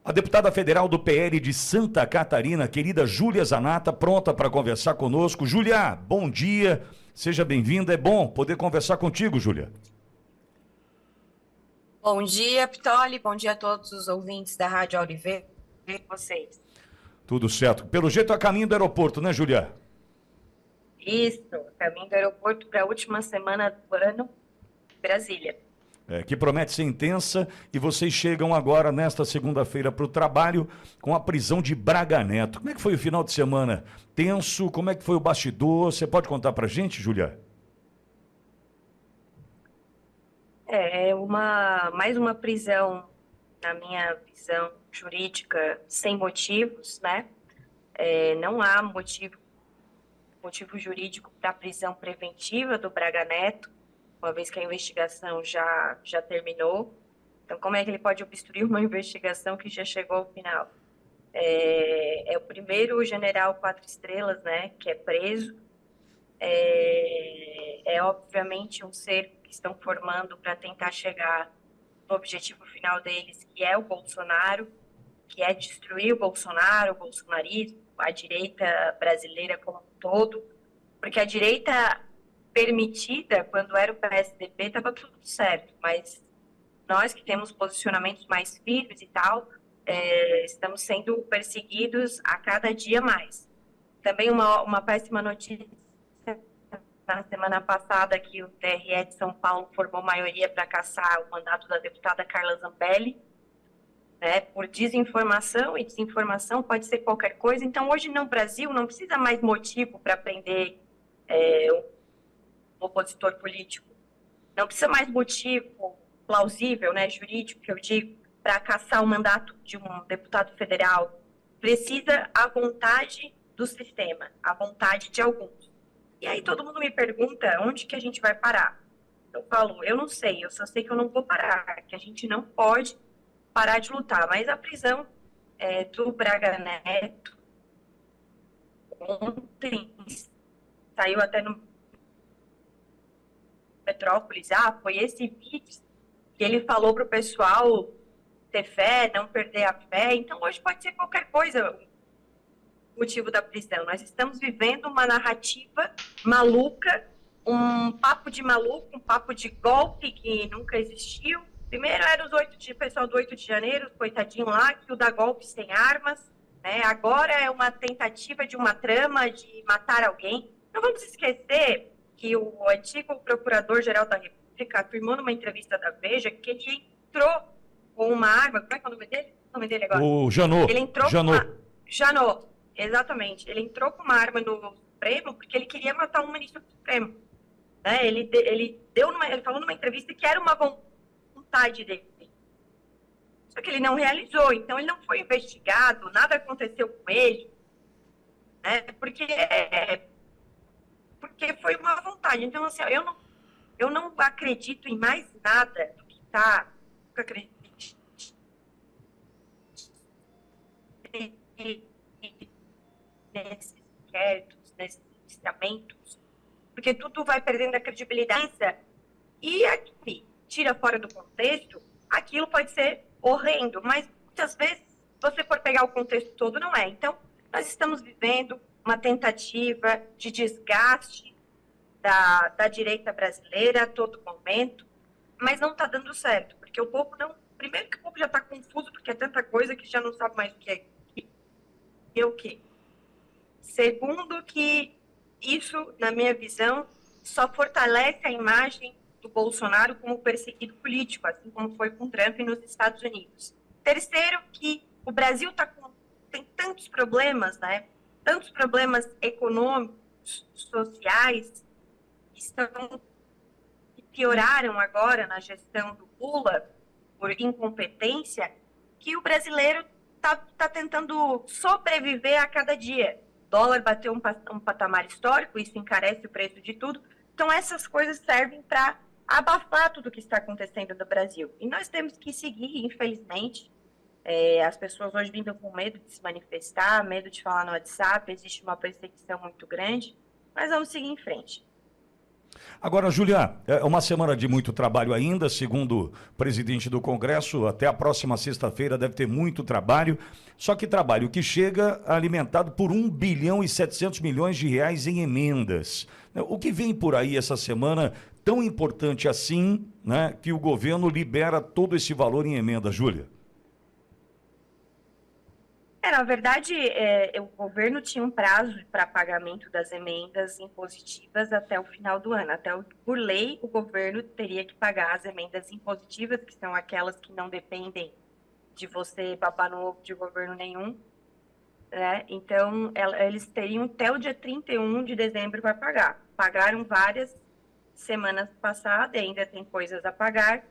A deputada federal do PL de Santa Catarina, querida Júlia Zanata, pronta para conversar conosco. Júlia, bom dia, seja bem-vinda. É bom poder conversar contigo, Júlia. Bom dia, Pitoli. Bom dia a todos os ouvintes da Rádio Auriveira e vocês. Tudo certo. Pelo jeito, a caminho do aeroporto, né, Júlia? Isso, caminho do aeroporto para a última semana do ano, Brasília. Que promete ser intensa, e vocês chegam agora, nesta segunda-feira, para o trabalho com a prisão de Braga Neto. Como é que foi o final de semana? Tenso? Como é que foi o bastidor? Você pode contar para a gente, Júlia? Mais uma prisão, na minha visão jurídica, sem motivos, né? Não há motivo jurídico para a prisão preventiva do Braga Neto, uma vez que a investigação já terminou. Então, como é que ele pode obstruir uma investigação que já chegou ao final? É o primeiro general 4 estrelas, né, que é preso. Obviamente um cerco que estão formando para tentar chegar no objetivo final deles, que é o Bolsonaro, que é destruir o Bolsonaro, o bolsonarismo, a direita brasileira como um todo, porque a direita permitida, quando era o PSDB, estava tudo certo, mas nós que temos posicionamentos mais firmes e tal, estamos sendo perseguidos a cada dia mais. Também uma péssima notícia, na semana passada, que o TRE de São Paulo formou maioria para cassar o mandato da deputada Carla Zambelli, né, por desinformação, e desinformação pode ser qualquer coisa. Então, hoje no Brasil, não precisa mais motivo para prender um opositor político. Não precisa mais motivo plausível, né, jurídico, que eu digo, para cassar o mandato de um deputado federal. Precisa a vontade do sistema, a vontade de alguns. E aí todo mundo me pergunta onde que a gente vai parar. Eu falo, eu não sei, eu só sei que eu não vou parar, que a gente não pode parar de lutar. Mas a prisão do Braga Neto, ontem, saiu até no Petrópolis, foi esse vídeo que ele falou para o pessoal ter fé, não perder a fé. Então hoje pode ser qualquer coisa o motivo da prisão. Nós estamos vivendo uma narrativa maluca, um papo de maluco, um papo de golpe que nunca existiu. Primeiro era o pessoal do 8 de janeiro, coitadinho lá, que o dá golpe sem armas, né? Agora é uma tentativa de uma trama de matar alguém. Não vamos esquecer que o antigo procurador-geral da República afirmou numa entrevista da Veja que ele entrou com uma arma. Como é que é o nome dele? O nome dele agora? O Janot. Ele entrou com uma... Janot, exatamente. Ele entrou com uma arma no Supremo porque ele queria matar um ministro do Supremo. Né? Ele falou numa entrevista que era uma vontade dele. Só que ele não realizou, então ele não foi investigado, nada aconteceu com ele, né? Porque foi uma vontade. Então, assim, eu não acredito em mais nada do que está. Eu acredito nesses inquéritos, nesses instrumentos, porque tudo vai perdendo a credibilidade. E aqui, tira fora do contexto, aquilo pode ser horrendo, mas muitas vezes, se você for pegar o contexto todo, não é. Então, nós estamos vivendo uma tentativa de desgaste da direita brasileira a todo momento, mas não está dando certo, porque o povo não... Primeiro que o povo já está confuso, porque é tanta coisa que já não sabe mais o que é e o que. Segundo que isso, na minha visão, só fortalece a imagem do Bolsonaro como perseguido político, assim como foi com Trump nos Estados Unidos. Terceiro, que o Brasil tem tantos problemas, né? Tantos problemas econômicos, sociais, que pioraram agora na gestão do Lula por incompetência, que o brasileiro está tentando sobreviver a cada dia. O dólar bateu um patamar histórico, isso encarece o preço de tudo. Então, essas coisas servem para abafar tudo o que está acontecendo no Brasil. E nós temos que seguir, infelizmente. As pessoas hoje vivem com medo de se manifestar, medo de falar no WhatsApp, existe uma perseguição muito grande, mas vamos seguir em frente. Agora, Júlia, é uma semana de muito trabalho ainda, segundo o presidente do Congresso, até a próxima sexta-feira deve ter muito trabalho, só que trabalho que chega alimentado por 1,7 bilhão em emendas. O que vem por aí essa semana tão importante assim, né, que o governo libera todo esse valor em emenda, Júlia? Na verdade, o governo tinha um prazo para pagamento das emendas impositivas até o final do ano. Por lei, o governo teria que pagar as emendas impositivas, que são aquelas que não dependem de você papar no ovo de governo nenhum, né? Então, eles teriam até o dia 31 de dezembro para pagar. Pagaram várias semanas passadas, ainda tem coisas a pagar.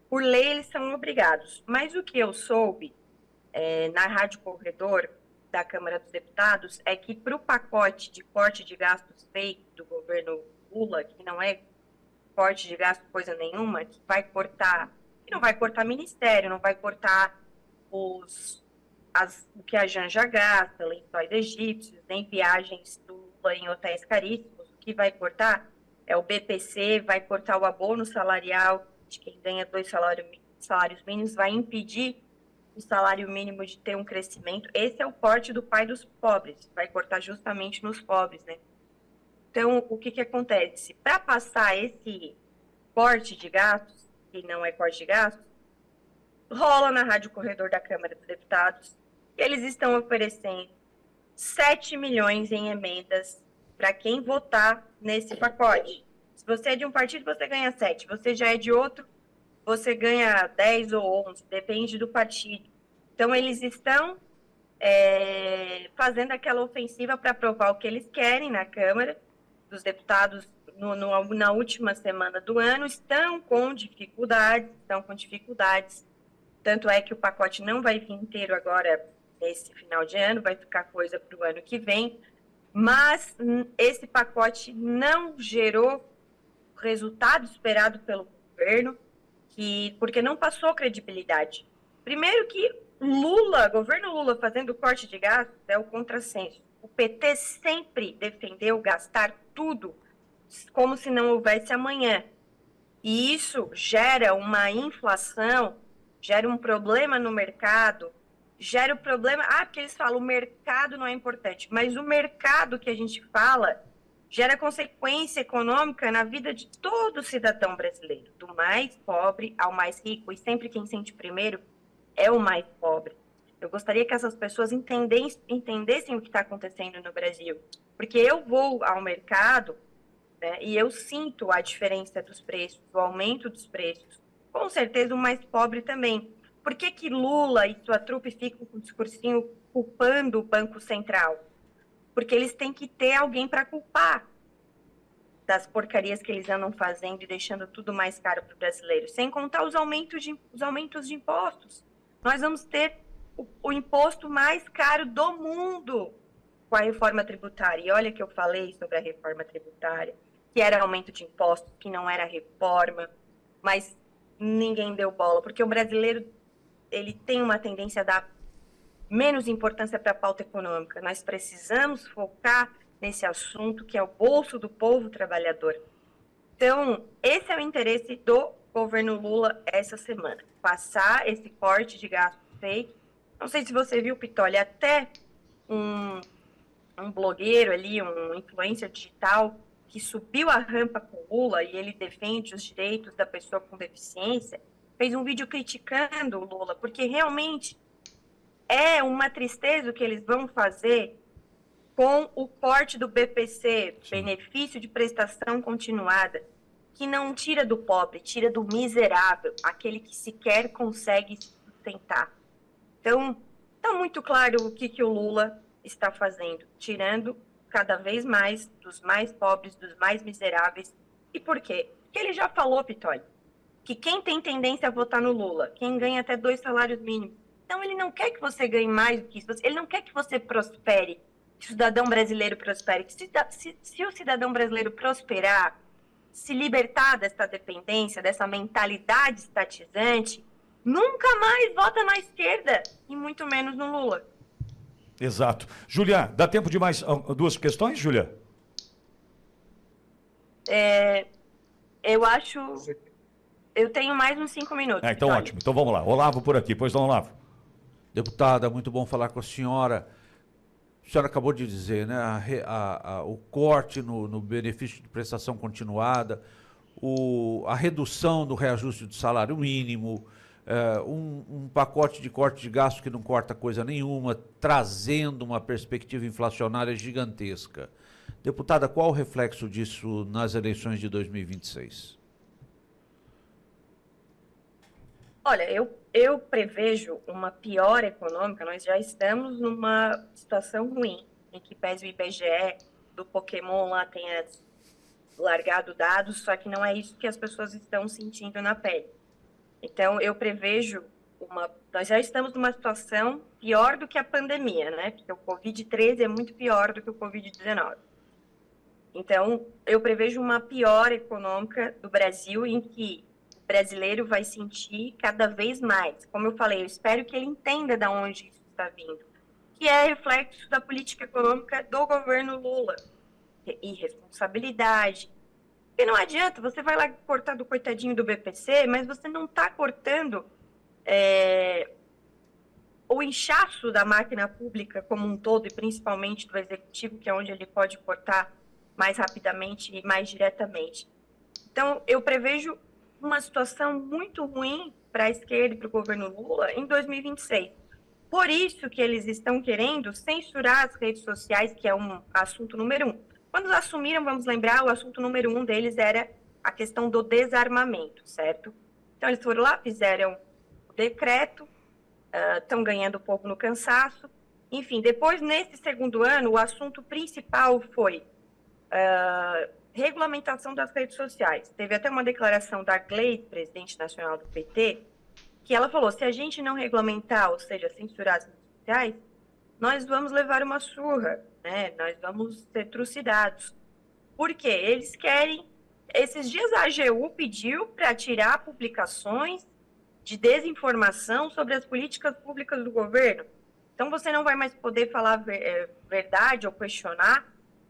Por lei, eles são obrigados. Mas o que eu soube na Rádio Corredor da Câmara dos Deputados é que para o pacote de corte de gastos feito do governo Lula, que não é corte de gasto coisa nenhuma, que não vai cortar ministério, não vai cortar o que a Janja gasta, lençóis egípcios, nem viagens do Lula em hotéis caríssimos. O que vai cortar é o BPC, vai cortar o abono salarial de quem ganha 2 salários mínimos, vai impedir o salário mínimo de ter um crescimento. Esse é o corte do pai dos pobres, vai cortar justamente nos pobres, né? Então, o que acontece? Para passar esse corte de gastos, que não é corte de gastos, rola na Rádio Corredor da Câmara dos Deputados, e eles estão oferecendo 7 milhões em emendas para quem votar nesse pacote. Se você é de um partido, você ganha 7. Você já é de outro, você ganha 10 ou 11, depende do partido. Então, eles estão fazendo aquela ofensiva para aprovar o que eles querem na Câmara dos Deputados na última semana do ano, estão com dificuldades. Tanto é que o pacote não vai vir inteiro agora, nesse final de ano, vai ficar coisa para o ano que vem. Mas esse pacote não gerou o resultado esperado pelo governo, porque não passou credibilidade. Primeiro que governo Lula fazendo corte de gastos é o contrassenso. O PT sempre defendeu gastar tudo como se não houvesse amanhã. E isso gera uma inflação, gera um problema no mercado, gera o problema... porque eles falam o mercado não é importante, mas o mercado que a gente fala gera consequência econômica na vida de todo cidadão brasileiro, do mais pobre ao mais rico, e sempre quem sente primeiro é o mais pobre. Eu gostaria que essas pessoas entendessem o que está acontecendo no Brasil, porque eu vou ao mercado, né, e eu sinto a diferença dos preços, o aumento dos preços. Com certeza o mais pobre também. Por que Lula e sua trupe ficam com o discursinho culpando o Banco Central? Porque eles têm que ter alguém para culpar das porcarias que eles andam fazendo e deixando tudo mais caro para o brasileiro, sem contar os aumentos de impostos. Nós vamos ter o imposto mais caro do mundo com a reforma tributária. E olha que eu falei sobre a reforma tributária, que era aumento de impostos, que não era reforma, mas ninguém deu bola, porque o brasileiro ele tem uma tendência a dar menos importância para a pauta econômica. Nós precisamos focar nesse assunto, que é o bolso do povo trabalhador. Então, esse é o interesse do governo Lula essa semana. Passar esse corte de gasto feito. Não sei se você viu, Pitoli, até um blogueiro ali, um influencer digital, que subiu a rampa com o Lula e ele defende os direitos da pessoa com deficiência, fez um vídeo criticando o Lula, porque realmente é uma tristeza o que eles vão fazer com o corte do BPC, benefício de prestação continuada, que não tira do pobre, tira do miserável, aquele que sequer consegue sustentar. Então, está muito claro o que o Lula está fazendo, tirando cada vez mais dos mais pobres, dos mais miseráveis. E por quê? Porque ele já falou, Pitoli, que quem tem tendência a votar no Lula, quem ganha até 2 salários mínimos. Então, ele não quer que você ganhe mais do que isso, ele não quer que você prospere, que o cidadão brasileiro prospere. Se o cidadão brasileiro prosperar, se libertar dessa dependência, dessa mentalidade estatizante, nunca mais vota na esquerda, e muito menos no Lula. Exato. Júlia, dá tempo de mais 2 questões, Júlia? Eu acho... Eu tenho mais uns 5 minutos. Então Johnny. ótimo. Então vamos lá. Olavo por aqui. Pois não, Olavo. Deputada, muito bom falar com a senhora. A senhora acabou de dizer, né? O corte no benefício de prestação continuada, a redução do reajuste do salário mínimo, um pacote de corte de gasto que não corta coisa nenhuma, trazendo uma perspectiva inflacionária gigantesca. Deputada, qual o reflexo disso nas eleições de 2026? Olha, eu prevejo uma piora econômica. Nós já estamos numa situação ruim, em que pese o IBGE do Pokémon lá tenha largado dados, só que não é isso que as pessoas estão sentindo na pele. Então, eu prevejo nós já estamos numa situação pior do que a pandemia, né? Porque o Covid-13 é muito pior do que o Covid-19. Então, eu prevejo uma piora econômica do Brasil, em que o brasileiro vai sentir cada vez mais. Como eu falei, eu espero que ele entenda de onde isso está vindo, que é reflexo da política econômica do governo Lula. Irresponsabilidade. Porque não adianta, você vai lá cortar do coitadinho do BPC, mas você não está cortando o inchaço da máquina pública como um todo, e principalmente do executivo, que é onde ele pode cortar mais rapidamente e mais diretamente. Então, eu prevejo uma situação muito ruim para a esquerda e para o governo Lula em 2026. Por isso que eles estão querendo censurar as redes sociais, que é um assunto número 1. Quando assumiram, vamos lembrar, o assunto número 1 deles era a questão do desarmamento, certo? Então, eles foram lá, fizeram o decreto, estão ganhando um pouco no cansaço. Enfim, depois, nesse segundo ano, o assunto principal foi regulamentação das redes sociais. Teve até uma declaração da Gleisi, presidente nacional do PT, que ela falou, se a gente não regulamentar, ou seja, censurar as redes sociais, nós vamos levar uma surra, né? Nós vamos ser trucidados. Por quê? Eles querem... Esses dias a AGU pediu para tirar publicações de desinformação sobre as políticas públicas do governo. Então, você não vai mais poder falar verdade ou questionar,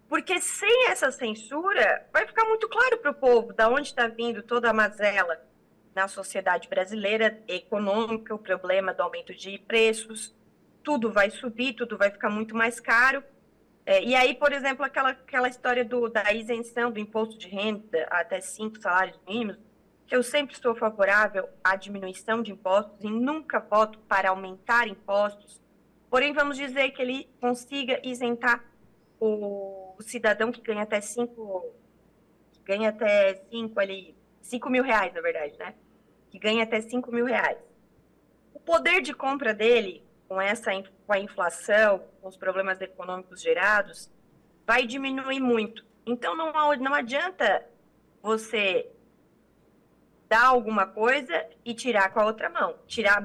porque sem essa censura, vai ficar muito claro para o povo de onde está vindo toda a mazela na sociedade brasileira, econômica, o problema do aumento de preços, tudo vai subir, tudo vai ficar muito mais caro. E aí, por exemplo, aquela história da isenção do imposto de renda até 5 salários mínimos, que eu sempre estou favorável à diminuição de impostos e nunca voto para aumentar impostos. Porém, vamos dizer que ele consiga isentar o cidadão que ganha até 5 mil reais, na verdade, né? Que ganha até 5 mil reais. O poder de compra dele, com a inflação, com os problemas econômicos gerados, vai diminuir muito. Então, não adianta você dar alguma coisa e tirar com a outra mão.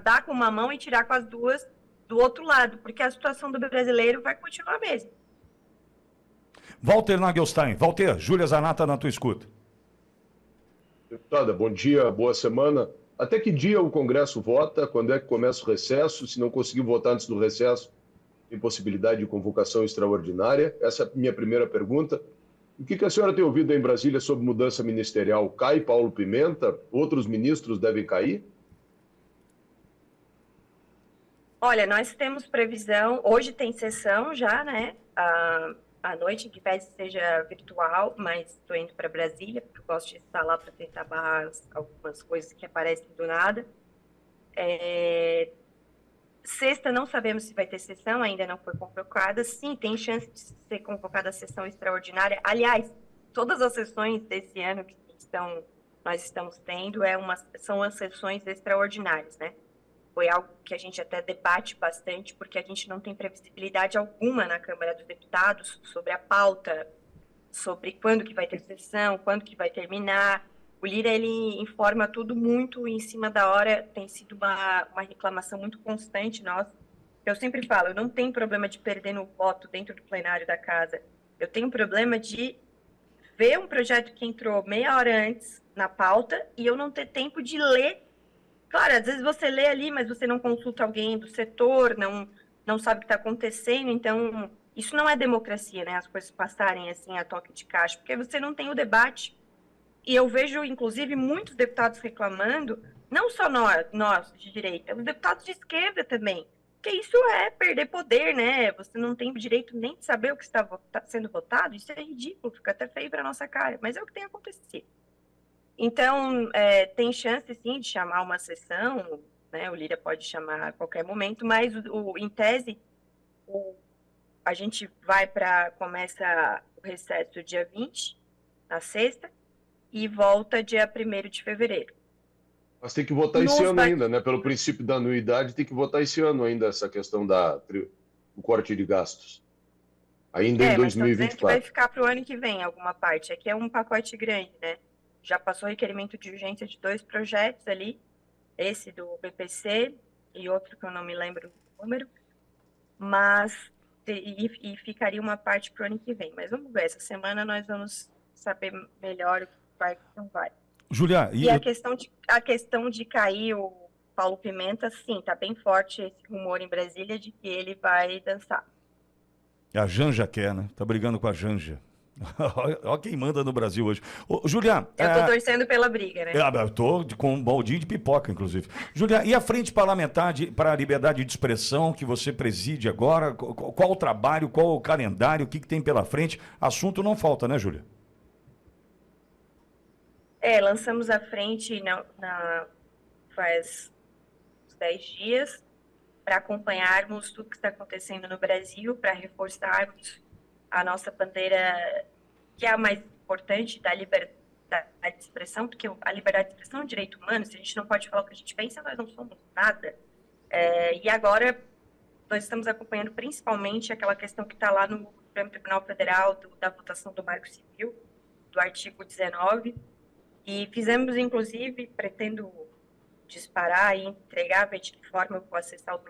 Dar com uma mão e tirar com as duas do outro lado, porque a situação do brasileiro vai continuar mesmo. Walter Nagelstein. Walter, Júlia Zanata na tua escuta. Deputada, bom dia, boa semana. Até que dia o Congresso vota? Quando é que começa o recesso? Se não conseguir votar antes do recesso, tem possibilidade de convocação extraordinária? Essa é a minha primeira pergunta. O que a senhora tem ouvido em Brasília sobre mudança ministerial? Cai Paulo Pimenta? Outros ministros devem cair? Olha, nós temos previsão, hoje tem sessão já, né? À noite, que pese seja virtual, mas estou indo para Brasília, porque eu gosto de estar lá para tentar barrar algumas coisas que aparecem do nada. Sexta, não sabemos se vai ter sessão, ainda não foi convocada. Sim, tem chance de ser convocada a sessão extraordinária. Aliás, todas as sessões desse ano que nós estamos tendo são as sessões extraordinárias, né? Foi algo que a gente até debate bastante, porque a gente não tem previsibilidade alguma na Câmara dos Deputados sobre a pauta, sobre quando que vai ter sessão, quando que vai terminar. O Lira, ele informa tudo muito em cima da hora, tem sido uma reclamação muito constante nossa. Eu sempre falo, eu não tenho problema de perder no voto dentro do plenário da casa. Eu tenho problema de ver um projeto que entrou meia hora antes na pauta e eu não ter tempo de ler. Claro, às vezes você lê ali, mas você não consulta alguém do setor, não sabe o que está acontecendo, então isso não é democracia, né? As coisas passarem assim a toque de caixa, porque você não tem o debate, E eu vejo, inclusive, muitos deputados reclamando, não só nós de direita, os deputados de esquerda também, que isso é perder poder, né? Você não tem direito nem de saber o que está sendo votado, isso é ridículo, fica até feio para nossa cara, mas é o que tem acontecido. Então, tem chance, sim, de chamar uma sessão, né? O Lira pode chamar a qualquer momento, mas, em tese, a gente começa o recesso dia 20, na sexta, e volta dia 1º de fevereiro. Mas tem que votar esse ano ainda, né? Pelo princípio da anuidade, tem que votar esse ano ainda essa questão do corte de gastos. Ainda em Mas tô dizendo que vai 2024. ficar para o ano que vem alguma parte. Aqui é um pacote grande, né? Já passou requerimento de urgência de 2 projetos ali, esse do PPC e outro que eu não me lembro o número, mas e ficaria uma parte para o ano que vem. Mas vamos ver, essa semana nós vamos saber melhor o que vai e o que não vai. Julia, E a questão de cair o Paulo Pimenta, sim, tá bem forte esse rumor em Brasília de que ele vai dançar. a Janja quer, né? Tá brigando com a Janja. Olha quem manda no Brasil hoje. Ô, Julia... Eu tô torcendo pela briga, né? Eu tô com um baldinho de pipoca, inclusive. Julia, e a Frente Parlamentar para a Liberdade de Expressão que você preside agora? Qual o trabalho, qual o calendário, o que tem pela frente? Assunto não falta, né, Julia? Lançamos a frente faz uns 10 dias para acompanharmos tudo que está acontecendo no Brasil, para reforçarmos a nossa bandeira, que é a mais importante, da liberdade de expressão, porque a liberdade de expressão é um direito humano, se a gente não pode falar o que a gente pensa, nós não somos nada. E agora nós estamos acompanhando principalmente aquela questão que está lá no Supremo Tribunal Federal, da votação do Marco Civil, do artigo 19, e fizemos, inclusive, pretendo disparar e entregar, ver de que forma eu vou acessar o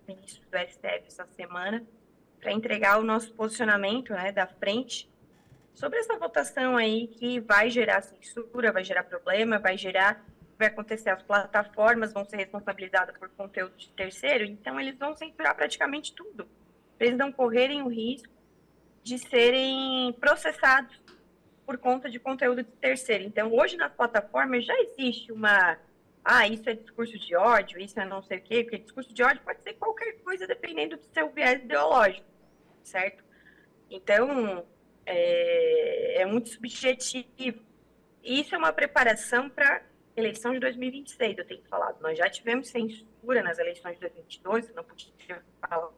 ministro do STF essa semana, para entregar o nosso posicionamento, né, da frente sobre essa votação aí que vai gerar censura, vai gerar problema, vai acontecer, as plataformas vão ser responsabilizadas por conteúdo de terceiro, então eles vão censurar praticamente tudo. Eles não correrem o risco de serem processados por conta de conteúdo de terceiro. Então, hoje nas plataformas já existe isso é discurso de ódio, isso é não sei o quê, porque discurso de ódio pode ser qualquer coisa dependendo do seu viés ideológico, certo? Então, é muito subjetivo. E isso é uma preparação para a eleição de 2026, eu tenho falado. Nós já tivemos censura nas eleições de 2022, eu não podia falar.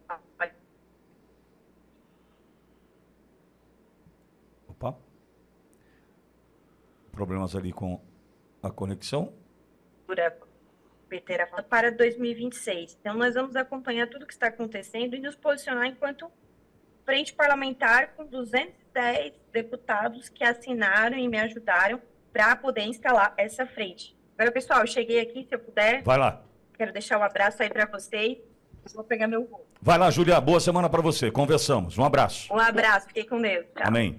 Opa. Problemas ali com a conexão. Para 2026. Então, nós vamos acompanhar tudo o que está acontecendo e nos posicionar enquanto frente parlamentar com 210 deputados que assinaram e me ajudaram para poder instalar essa frente. Agora, pessoal, eu cheguei aqui, se eu puder. Vai lá. Quero deixar um abraço aí para vocês. Vou pegar meu voo. Vai lá, Julia. Boa semana para você. Conversamos. Um abraço. Um abraço. Fiquei com Deus. Tchau. Amém.